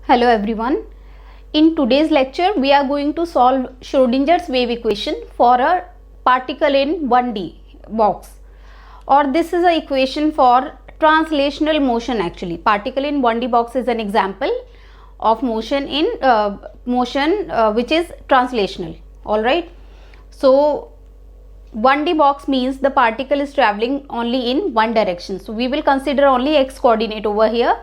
Hello everyone. In today's lecture, we are going to solve Schrodinger's wave equation for a particle in 1D box, or this is an equation for translational motion. Actually, particle in 1D box is an example of motion in which is translational. All right. So 1D box means the particle is traveling only in one direction. So we will consider only x coordinate over here.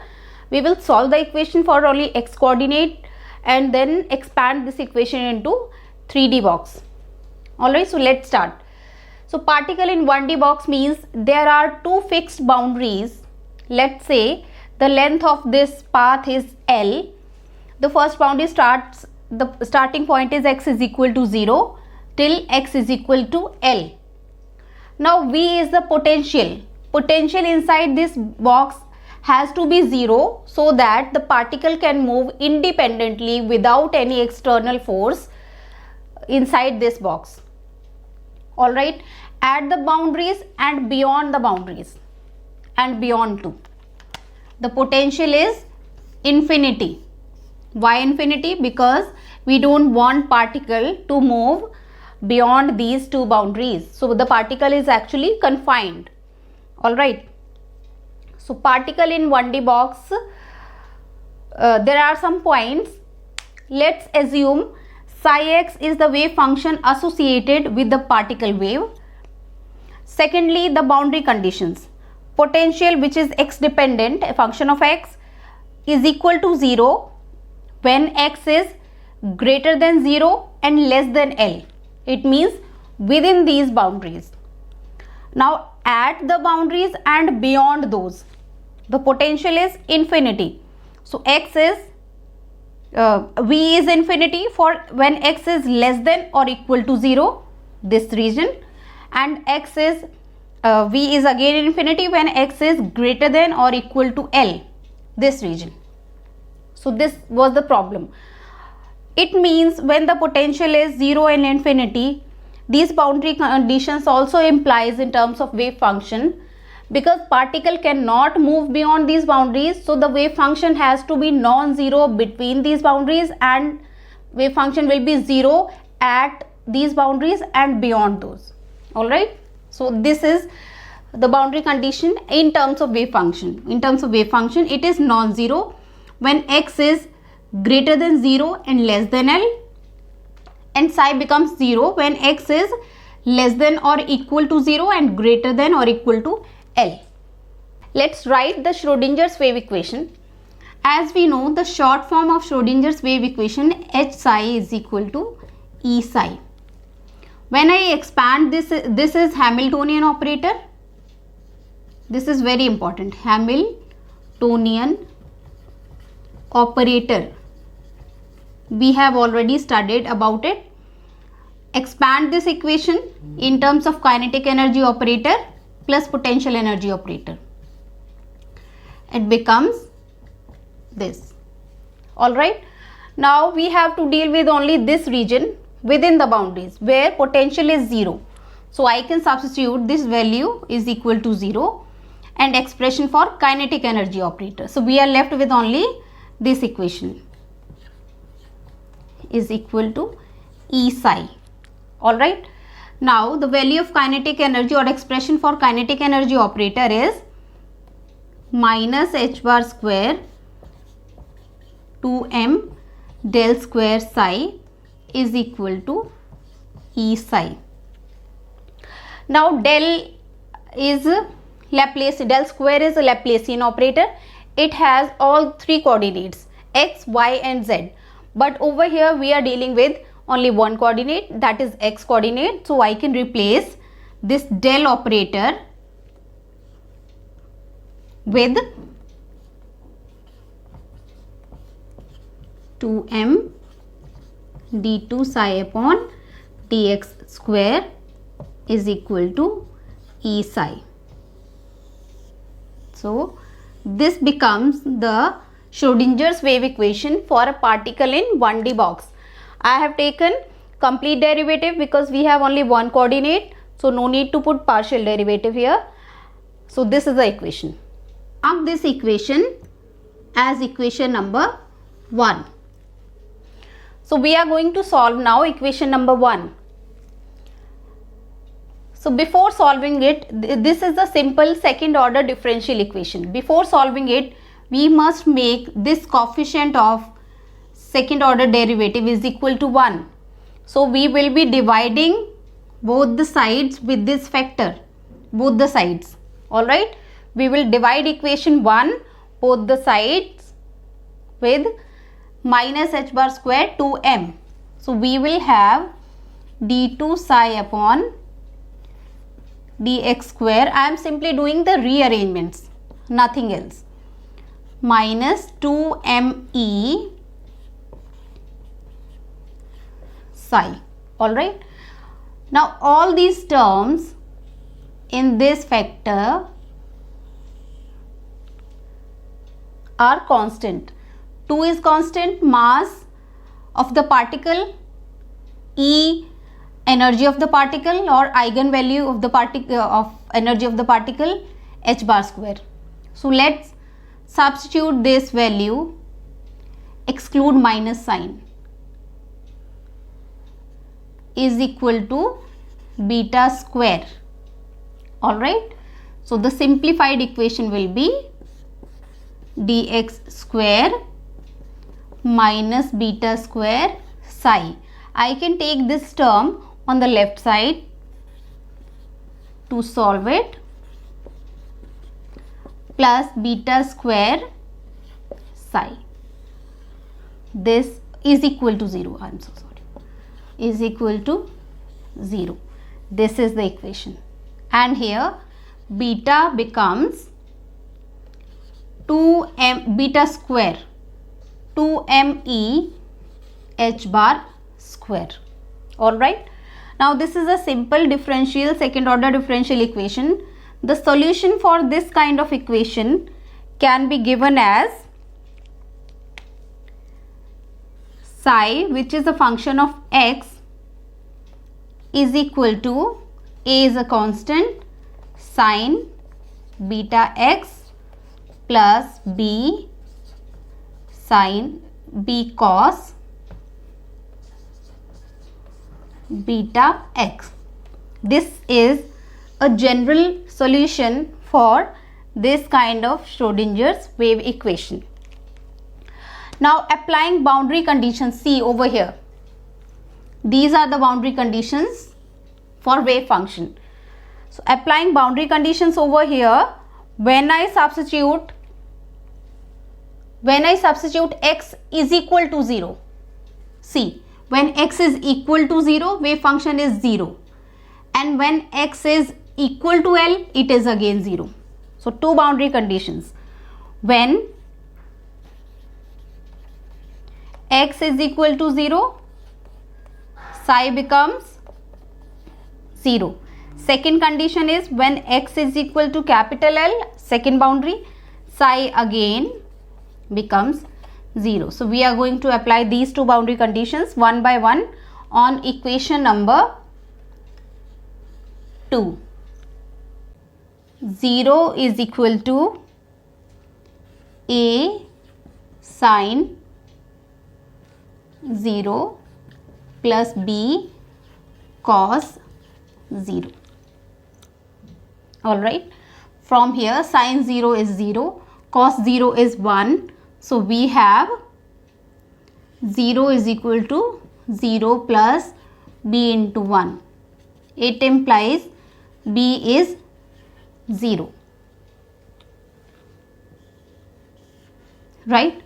We will solve the equation for only x coordinate and then expand this equation into 3D box. Alright, so let's start. So particle in 1D box means there are two fixed boundaries. Let's say the length of this path is L. The first boundary the starting point is x is equal to 0 till x is equal to L. Now V is the potential. Potential inside this box has to be 0 so that the particle can move independently without any external force inside this box. Alright, at the boundaries and beyond the boundaries and beyond too. The potential is infinity. Why infinity? Because we don't want particle to move beyond these two boundaries. So the particle is actually confined. Alright. So particle in 1D box, there are some points. Let's assume psi x is the wave function associated with the particle wave. Secondly, the boundary conditions. Potential, which is x dependent, a function of x, is equal to 0 when x is greater than 0 and less than L. It means within these boundaries. Now at the boundaries and beyond those, the potential is infinity. So x is V is infinity for when x is less than or equal to 0, this region, and x is V is again infinity when x is greater than or equal to L, this region. So this was the problem. It means when the potential is 0 and infinity, these boundary conditions also implies in terms of wave function, because particle cannot move beyond these boundaries. So the wave function has to be non-zero between these boundaries, and wave function will be 0 at these boundaries and beyond those. Alright. So this is the boundary condition in terms of wave function. In terms of wave function, it is non-zero when x is greater than 0 and less than L, and psi becomes 0 when x is less than or equal to 0 and greater than or equal to L. Let's write the Schrodinger's wave equation. As we know, the short form of Schrodinger's wave equation, H psi is equal to E psi. When I expand this is Hamiltonian operator. This is very important. Hamiltonian operator. We have already studied about it. Expand this equation in terms of kinetic energy operator plus potential energy operator. It becomes this. Alright. Now we have to deal with only this region within the boundaries where potential is 0. So I can substitute this value is equal to 0 and expression for kinetic energy operator. So we are left with only this equation is equal to E psi. Alright. Now the value of kinetic energy or expression for kinetic energy operator is minus h bar square 2m del square psi is equal to E psi. Now del square is a Laplacian operator. It has all three coordinates x, y and z. But over here we are dealing with only one coordinate, that is x coordinate. So I can replace this del operator with 2m d2 psi upon dx square is equal to E psi. So this becomes the Schrodinger's wave equation for a particle in 1D box. I have taken complete derivative because we have only one coordinate, so no need to put partial derivative here. So this is the equation. Mark this equation as equation number 1. So we are going to solve now equation number 1. So before solving it, this is a simple second order differential equation. Before solving it, we must make this coefficient of second order derivative is equal to 1. So we will be dividing both the sides with this factor, both the sides. Alright, we will divide equation 1 both the sides with minus h bar square 2m. So we will have d2 psi upon dx square. I am simply doing the rearrangements, nothing else. Minus 2me psi. Alright. Now all these terms in this factor are constant. 2 is constant, mass of the particle, E energy of the particle or eigenvalue of the particle of energy of the particle, h bar square. So let's substitute this value, exclude minus sign, is equal to beta square. Alright, so the simplified equation will be dx square minus beta square psi. I can take this term on the left side to solve it, plus beta square psi. This is equal to 0. I am so sorry. Is equal to 0. This is the equation. And here beta becomes 2m beta square 2me h bar square. Alright. Now this is a simple differential second order differential equation. The solution for this kind of equation can be given as psi, which is a function of x, is equal to a is a constant, sine beta x plus b sine b cos beta x. This is a general solution for this kind of Schrodinger's wave equation. Now applying boundary conditions, see over here, these are the boundary conditions for wave function. So applying boundary conditions over here, when I substitute x is equal to 0, see, when x is equal to 0, wave function is 0, and when x is equal to L, it is again 0. So two boundary conditions. When x is equal to 0, psi becomes 0. Second condition is when x is equal to capital L, second boundary, psi again becomes 0. So we are going to apply these two boundary conditions one by one on equation number 2. 0 is equal to a sine 0 plus b cos 0. Alright, from here sine 0 is 0, cos 0 is 1. So we have 0 is equal to 0 plus b into 1. It implies b is 0. Right?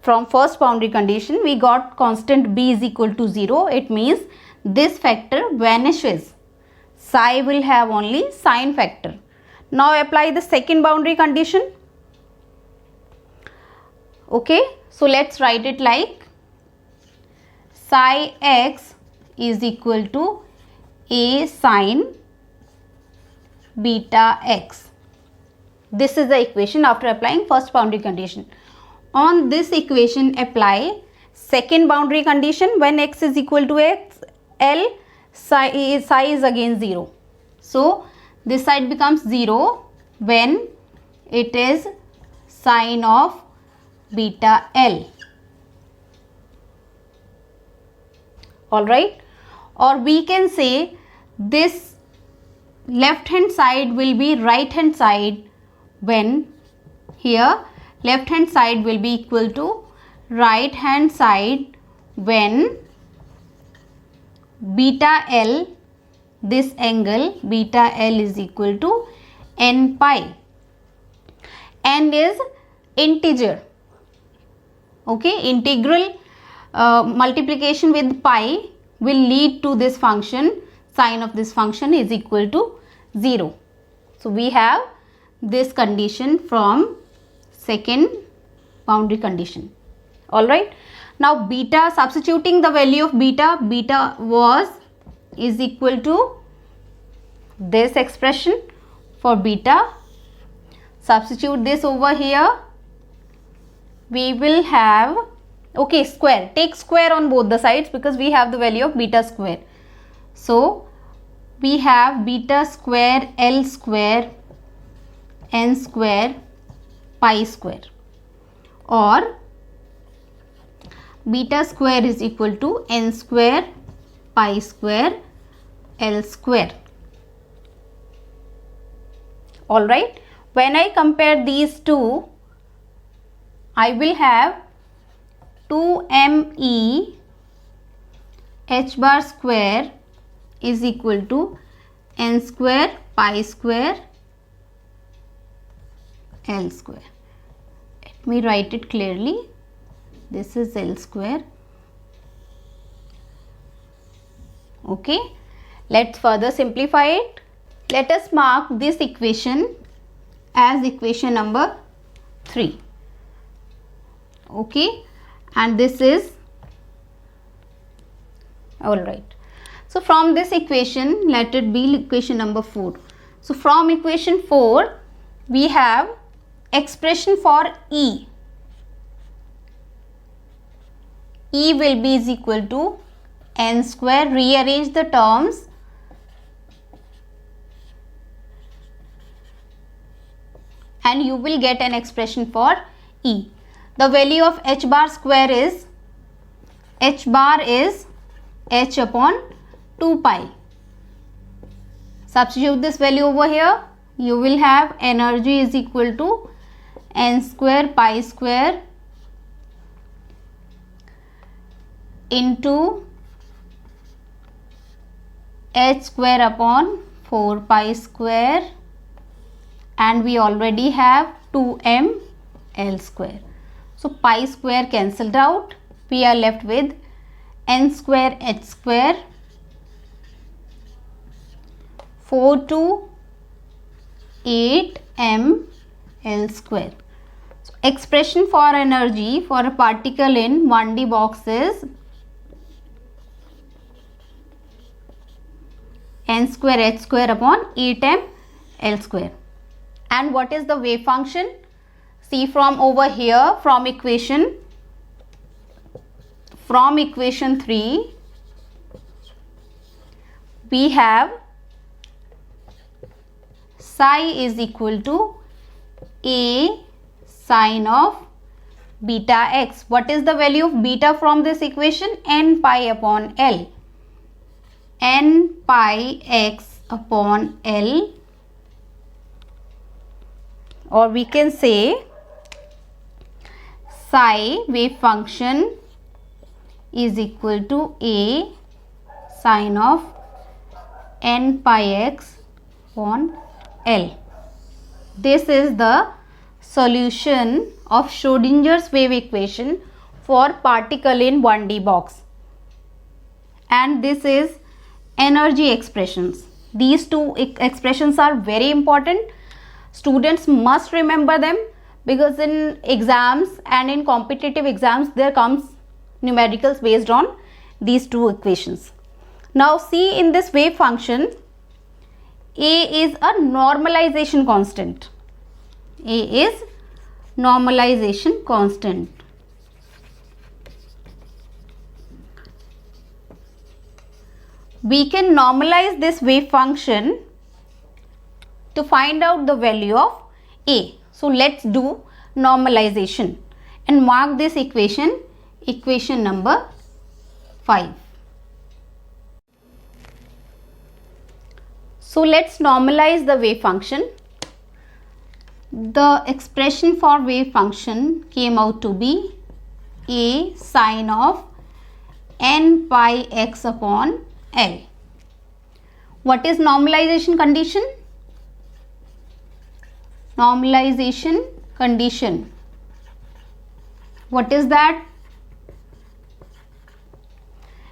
From first boundary condition we got constant b is equal to 0. It means this factor vanishes. Psi will have only sine factor. Now apply the second boundary condition. Okay, so let's write it like psi x is equal to a sine beta x. This is the equation after applying first boundary condition. On this equation apply second boundary condition. When x is equal to x, L, psi is again 0. So this side becomes 0 when it is sine of beta L. all right, or we can say this left hand side will be right hand side when here left hand side will be equal to right hand side when beta L, this angle beta L is equal to n pi. N is integer, okay, integral multiplication with pi will lead to this function, sine of this function is equal to 0. So we have this condition from second boundary condition, all right. Now beta, substituting the value of beta, beta is equal to this expression for beta. Substitute this over here, we will have, okay, square, take square on both the sides because we have the value of beta square. So we have beta square L square n square pi square, or beta square is equal to n square pi square L square, all right. When I compare these two, I will have 2me h bar square is equal to n square pi square L square. Let me write it clearly. This is L square. Okay, let's further simplify it. Let us mark this equation as equation number 3. Okay, and this is, all right. So from this equation, let it be equation number 4. So from equation 4, we have expression for E. E will be is equal to n square. Rearrange the terms. And you will get an expression for E. The value of h bar square is, h bar is h upon 2 pi. Substitute this value over here. You will have energy is equal to n square pi square into h square upon 4 pi square, and we already have 2m L square. So pi square cancelled out. We are left with n square h square 4 to 8m L square. So expression for energy for a particle in 1D box is n square h square upon 8m L square. And what is the wave function? See from over here, from equation 3, we have psi is equal to a sine of beta x. What is the value of beta from this equation? N pi upon L. N pi x upon L, or we can say psi wave function is equal to a sine of n pi x upon L. This is the solution of Schrodinger's wave equation for particle in 1D box. And this is energy expressions. These two expressions are very important. Students must remember them because in exams and in competitive exams there comes numericals based on these two equations. Now see, in this wave function, A is a normalization constant. A is normalization constant. We can normalize this wave function to find out the value of A. So let's do normalization and mark this equation, equation number 5. So let's normalize the wave function. The expression for wave function came out to be a sine of n pi x upon L. What is normalization condition? Normalization condition. What is that?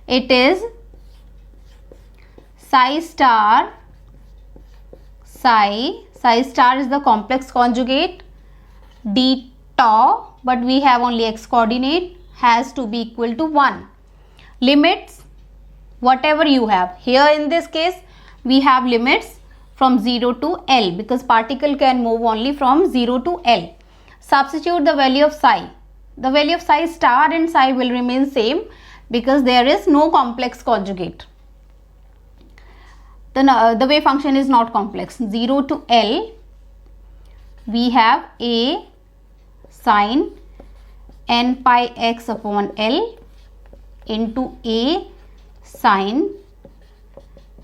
It is psi star is the complex conjugate d tau, but we have only x coordinate, has to be equal to 1. Limits, whatever you have. Here in this case, we have limits from 0 to L because particle can move only from 0 to L. Substitute the value of psi. The value of psi star and psi will remain same because there is no complex conjugate. The wave function is not complex. 0 to L, we have a sine n pi x upon L into a sine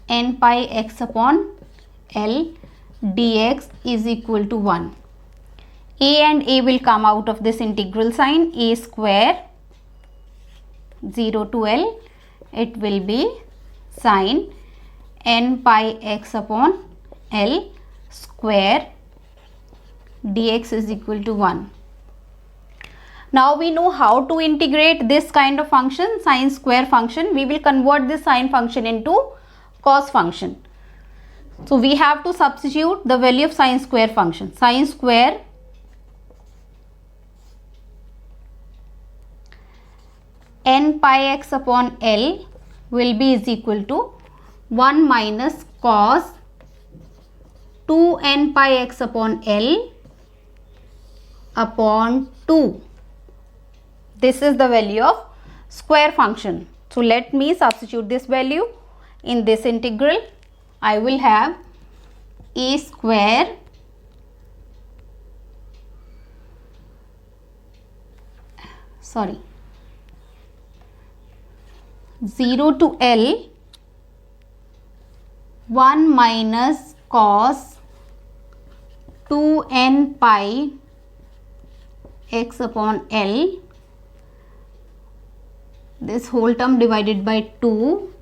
n pi x upon L dx is equal to 1. A and a will come out of this integral sign. A square 0 to L, it will be sine n pi x upon L square dx is equal to 1. Now we know how to integrate this kind of function, sine square function. We will convert this sine function into cos function. So we have to substitute the value of sine square function. Sine square n pi x upon L will be is equal to 1 minus cos 2n pi x upon L upon 2. This is the value of square function. So let me substitute this value in this integral. I will have a square sorry 0 to L 1 minus cos 2n pi x upon L, this whole term divided by 2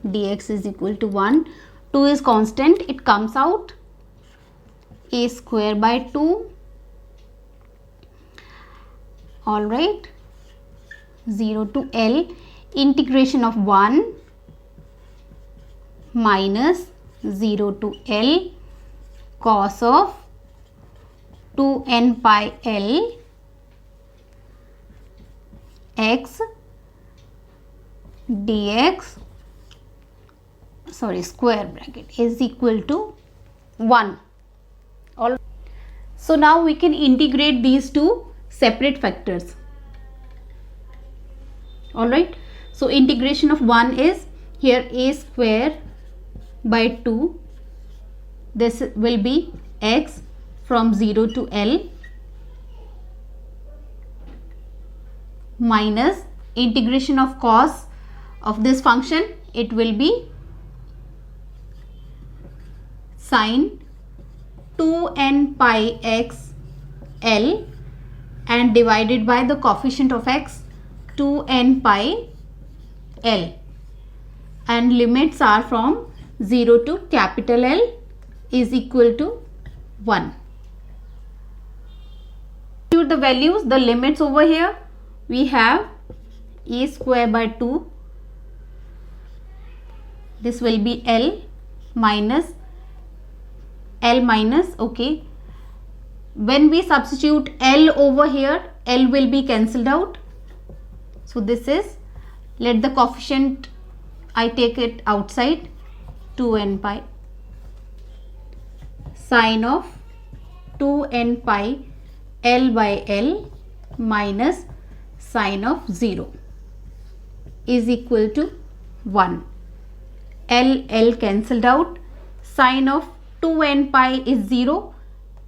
dx is equal to 1. 2 is constant, it comes out a square by 2. Alright, 0 to L, integration of 1 minus 0 to L cos of 2n pi L x dx square bracket is equal to 1. All. So now we can integrate these two separate factors. Alright. So integration of 1 is here a square by 2. This will be x from 0 to L minus integration of cos of this function, it will be sine 2n pi x L and divided by the coefficient of x 2n pi L, and limits are from 0 to capital L is equal to 1. To the values, the limits over here, we have a square by 2, this will be L minus okay, when we substitute L over here, L will be cancelled out. So this is, let the coefficient, I take it outside, 2n pi sine of 2n pi L by L minus sine of 0 is equal to 1. L cancelled out, sine of 2n pi is 0,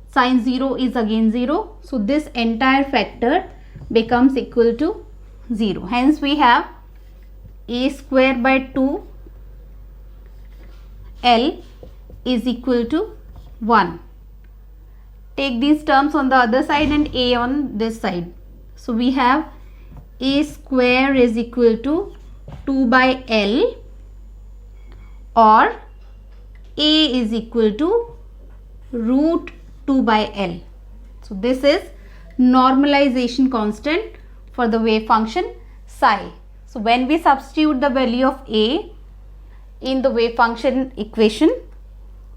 sine 0 is again 0. So this entire factor becomes equal to 0. Hence we have a square by 2 L is equal to 1. Take these terms on the other side and a on this side. So we have a square is equal to 2 by L, or a is equal to root 2 by L. So this is normalization constant for the wave function psi. So when we substitute the value of a in the wave function equation,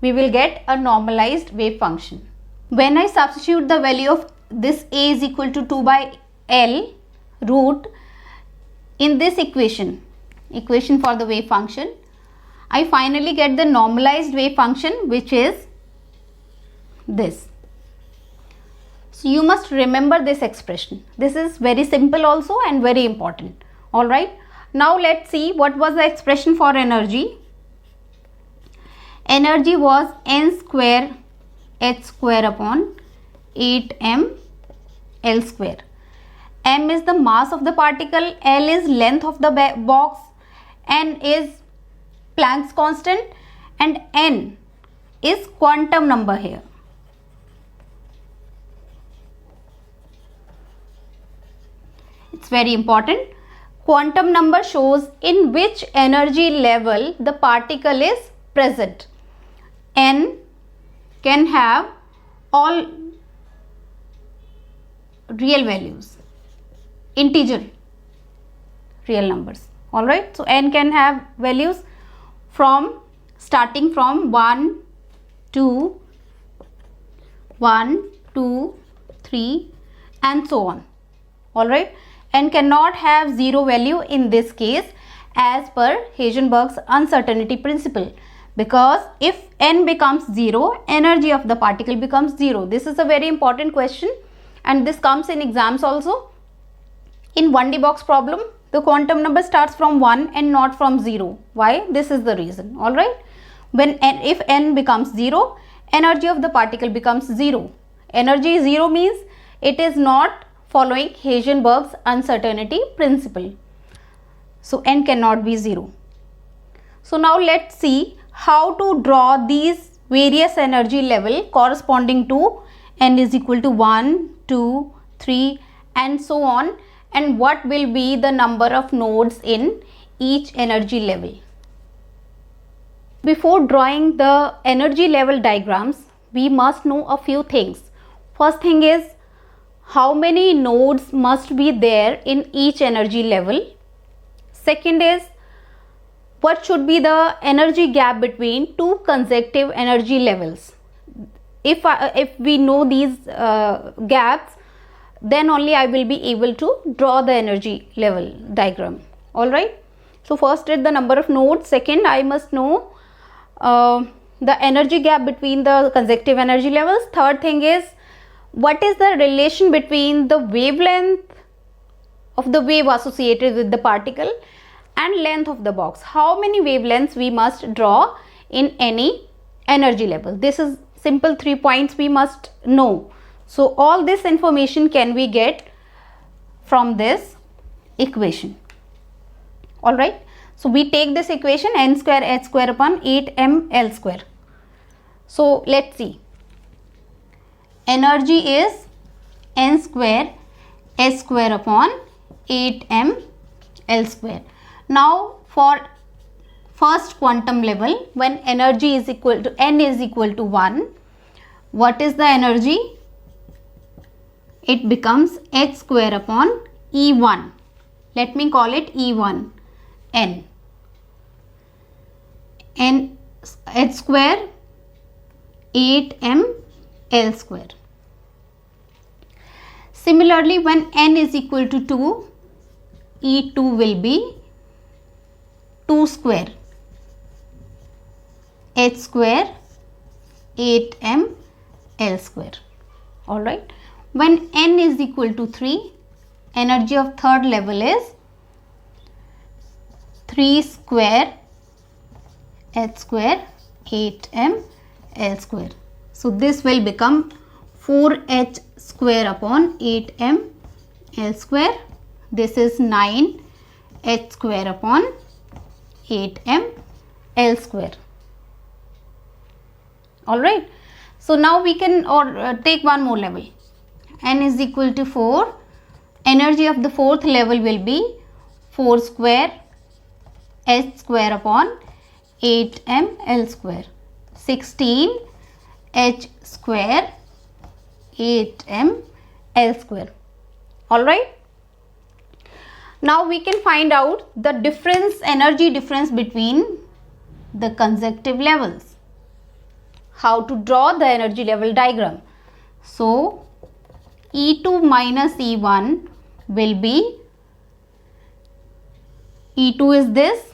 we will get a normalized wave function. When I substitute the value of this a is equal to 2 by L root in this equation for the wave function, I finally get the normalized wave function, which is this. So you must remember this expression. This is very simple also and very important. Alright. Now let's see what was the expression for energy. Energy was n square h square upon 8m L square. M is the mass of the particle, L is length of the box, N is Planck's constant, and N is quantum number here. It's very important. Quantum number shows in which energy level the particle is present. N can have all real values, integer real numbers. Alright, so N can have values from starting from 1, 2, 3 and so on. Alright, N cannot have zero value in this case as per Heisenberg's uncertainty principle, because if N becomes 0, energy of the particle becomes 0. This is a very important question and this comes in exams also. In 1D box problem, the quantum number starts from 1 and not from 0. Why? This is the reason. Alright. If N becomes 0, energy of the particle becomes 0. Energy 0 means it is not following Heisenberg's uncertainty principle. So N cannot be 0. So now let's see how to draw these various energy level corresponding to N is equal to 1, 2, 3 and so on, and what will be the number of nodes in each energy level. Before drawing the energy level diagrams, we must know a few things. First thing is how many nodes must be there in each energy level. Second is what should be the energy gap between two consecutive energy levels. If we know these gaps, then only I will be able to draw the energy level diagram. Alright. So first is the number of nodes. Second, I must know the energy gap between the consecutive energy levels. Third thing is what is the relation between the wavelength of the wave associated with the particle and length of the box. How many wavelengths we must draw in any energy level. This is simple 3 points we must know. So all this information can we get from this equation. Alright. So we take this equation n square h square upon 8m L square. So let's see. Energy is n square h square upon 8m L square. Now for first quantum level, when energy is equal to n is equal to 1, what is the energy? It becomes h square upon E1. Let me call it E1 n. N h square 8m L square. Similarly, when n is equal to 2, E2 will be 2 square h square 8m L square. Alright. When n is equal to 3, energy of third level is 3 square h square 8m L square. So this will become 4h square upon 8m L square. This is 9h square upon 8m L square. All right. So now we can take one more level. N is equal to 4. Energy of the fourth level will be 4 square h square upon 8m L square. 16 h square 8m L square. All right. Now we can find out the energy difference between the consecutive levels. How to draw the energy level diagram? So E2 minus E1 will be, E2 is this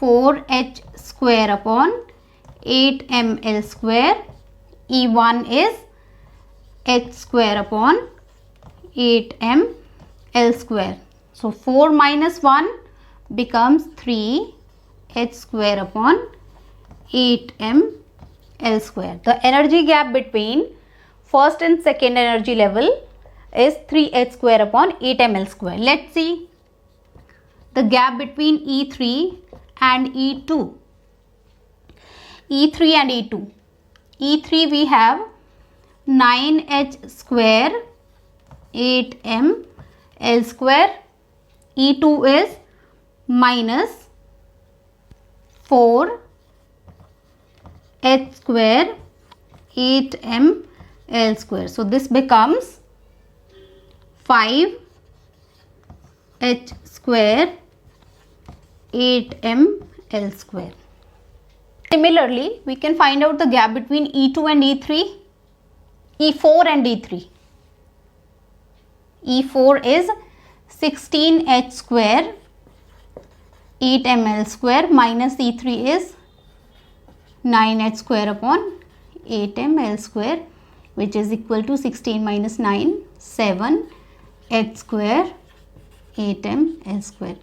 4h square upon 8ml square. E1 is h square upon 8ml square. So 4 minus 1 becomes 3 h square upon 8ml square. The energy gap between first and second energy level is 3h square upon 8ml square. Let's see the gap between E3 and E2. E3 and E2. E3 we have 9h square 8ml square. E2 is minus 4 h square 8ml square. So this becomes 5 h square 8ml square. Similarly, we can find out the gap between E2 and E3, E4 and E3. E4 is 16h square 8ml square minus E3 is 9h square upon 8ml square, which is equal to 16 minus 9, 7 h square 8ml square.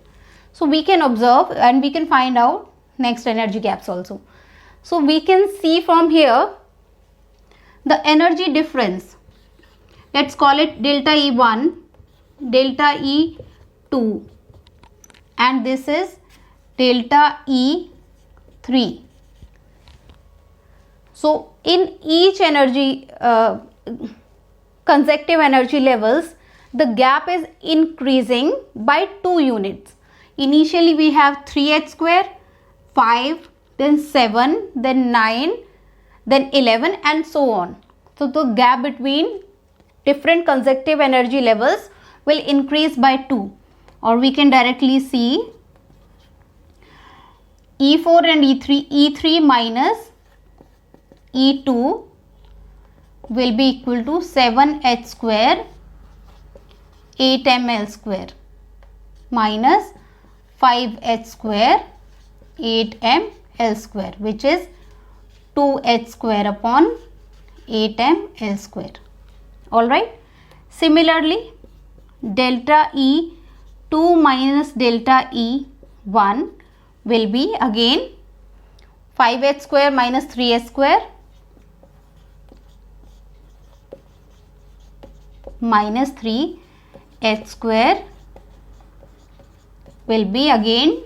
So we can observe and we can find out next energy gaps also. So we can see from here the energy difference. Let's call it delta E1, delta E2, and this is delta E3. So in each energy consecutive energy levels, the gap is increasing by 2 units. Initially we have 3h square, 5, then 7, then 9, then 11 and so on. So the gap between different consecutive energy levels will increase by 2, or we can directly see E4 and E3, E3 minus E2 will be equal to 7h square 8ml square minus 5h square 8ml square, which is 2h square upon 8ml square. Alright. Similarly, delta E2 minus delta E1 will be again 5h square minus 3h square minus 3h square will be again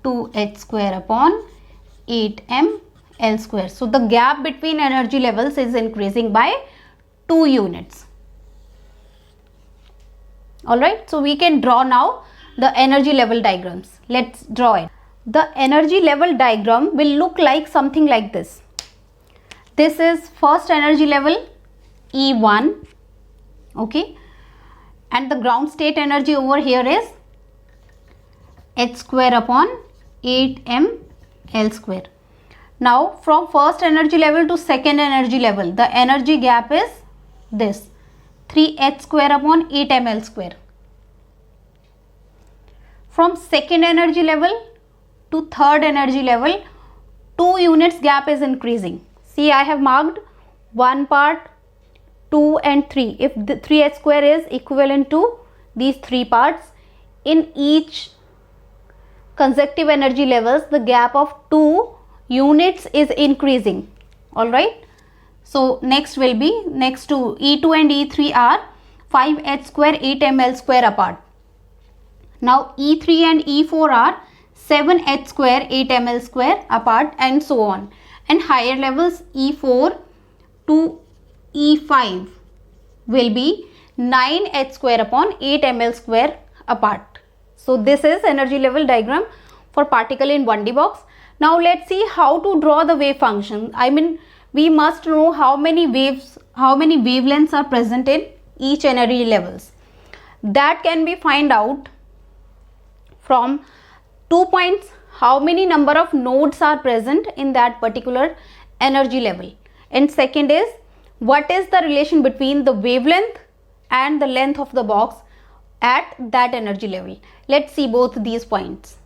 2h square upon 8ml square. So the gap between energy levels is increasing by 2 units. Alright, so we can draw now the energy level diagrams. Let's draw it. The energy level diagram will look like something like this. This is first energy level E1, okay, and the ground state energy over here is h square upon 8ml square. Now from first energy level to second energy level, the energy gap is this 3h square upon 8ml square. From second energy level to third energy level, 2 units gap is increasing. See, I have marked one part, 2 and 3. If the 3h square is equivalent to these 3 parts, in each consecutive energy levels, the gap of 2 units is increasing. Alright. So next will be, next to E2 and E3 are 5h square 8ml square apart. Now E3 and E4 are 7h square 8ml square apart and so on. and higher levels E4 to E5 will be 9h square upon 8 ml square apart. So this is energy level diagram for particle in 1D box. Now let's see how to draw the wave function. I mean, we must know how many wavelengths are present in each energy levels. That can be find out from 2 points. How many number of nodes are present in that particular energy level, and second is what is the relation between the wavelength and the length of the box at that energy level. Let's see both these points.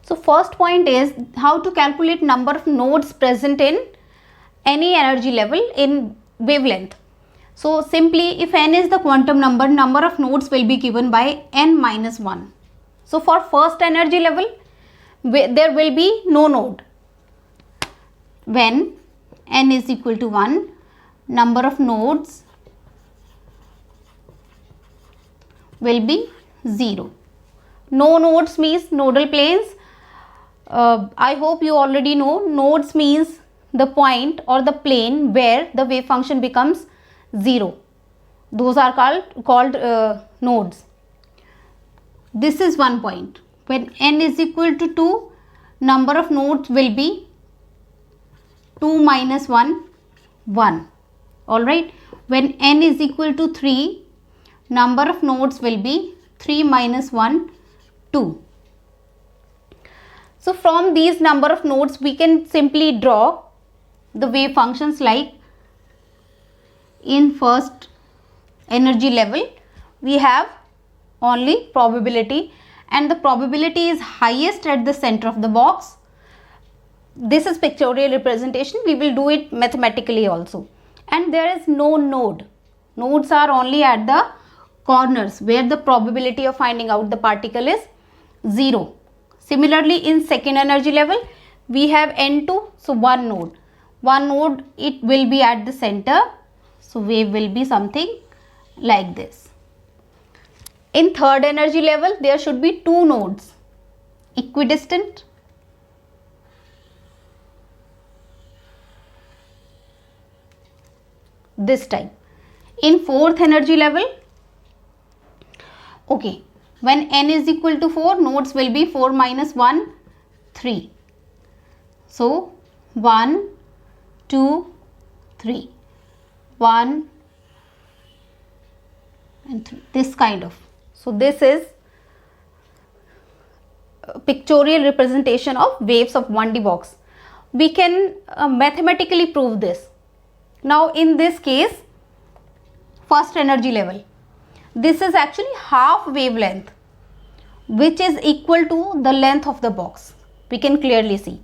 So first point is how to calculate number of nodes present in any energy level in wavelength. So simply, if n is the quantum number of nodes will be given by n minus 1. So for first energy level, there will be no node. When n is equal to 1, number of nodes will be 0. No nodes means nodal planes. I hope you already know nodes means the point or the plane where the wave function becomes 0. Those are called nodes. This is one point. When n is equal to 2, number of nodes will be 2 minus 1, 1. Alright. When n is equal to 3, number of nodes will be 3 minus 1, 2. So from these number of nodes, we can simply draw the wave functions like in first energy level, we have only probability, and the probability is highest at the center of the box. This is pictorial representation. We will do it mathematically also. And there is no node. Nodes are only at the corners where the probability of finding out the particle is 0. Similarly, in second energy level, we have n2, so one node. One node, it will be at the center. So wave will be something like this. In third energy level, there should be two nodes, equidistant this time. In fourth energy level, okay, when n is equal to 4, nodes will be 4 minus 1, 3. So 1, 2, 3, 1 and 3, this kind of. So this is a pictorial representation of waves of 1D box. We can mathematically prove this. Now in this case, first energy level, this is actually half wavelength, which is equal to the length of the box. We can clearly see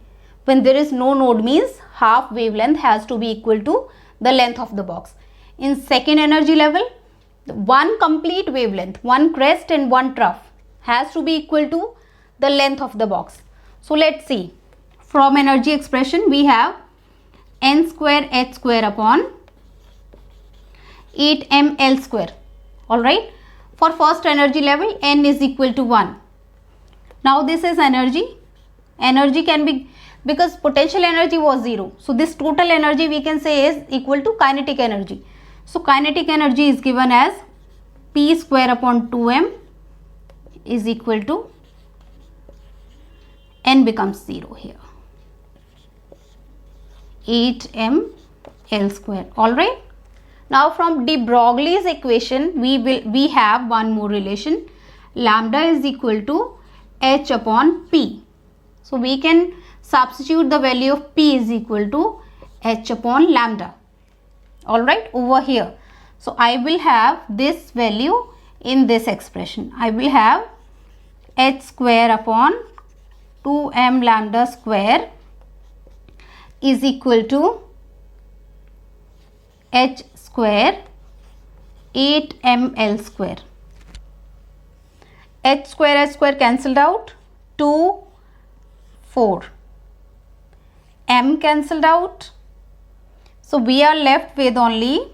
when there is no node means half wavelength has to be equal to the length of the box. In second energy level, one complete wavelength, one crest and one trough has to be equal to the length of the box. So let's see. From energy expression, we have n square h square upon 8 ml square. Alright. For first energy level, n is equal to 1. Now this is energy. Energy can be, because potential energy was 0. So this total energy we can say is equal to kinetic energy. So kinetic energy is given as P square upon 2m is equal to, n becomes 0 here, 8ml square. Alright. Now from de Broglie's equation, we have one more relation. Lambda is equal to h upon p. So we can substitute the value of p is equal to h upon lambda. Alright, over here. So I will have this value in this expression. I will have h square upon 2m lambda square is equal to h square 8ml square. H square cancelled out, 2, 4. M cancelled out. So we are left with only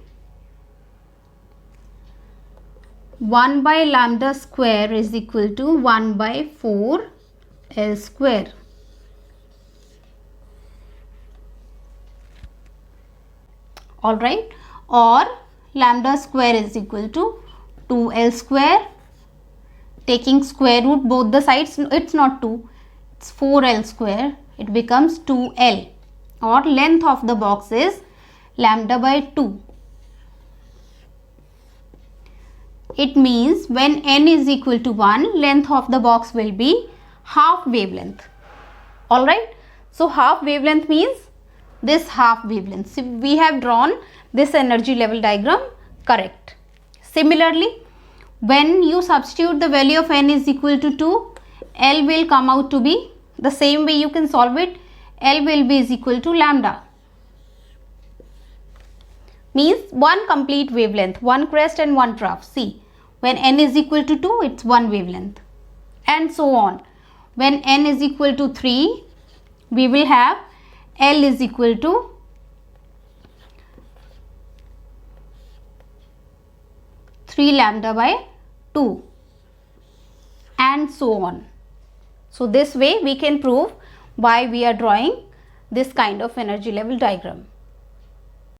1 by lambda square is equal to 1 by 4 L square. all right, or lambda square is equal to 2l square. Taking square root both the sides, it's not 2, it's 4l square, it becomes 2l, or length of the box is lambda by 2. It means when n is equal to 1, length of the box will be half wavelength. Alright, so half wavelength means this half wavelength. So we have drawn this energy level diagram correct. Similarly, when you substitute the value of n is equal to 2, L will come out to be the same way you can solve it. L will be is equal to lambda. Means one complete wavelength, one crest and one trough. See, when n is equal to 2, it's one wavelength, and so on. When n is equal to 3, we will have L is equal to 3 lambda by 2, and so on. So this way we can prove why we are drawing this kind of energy level diagram.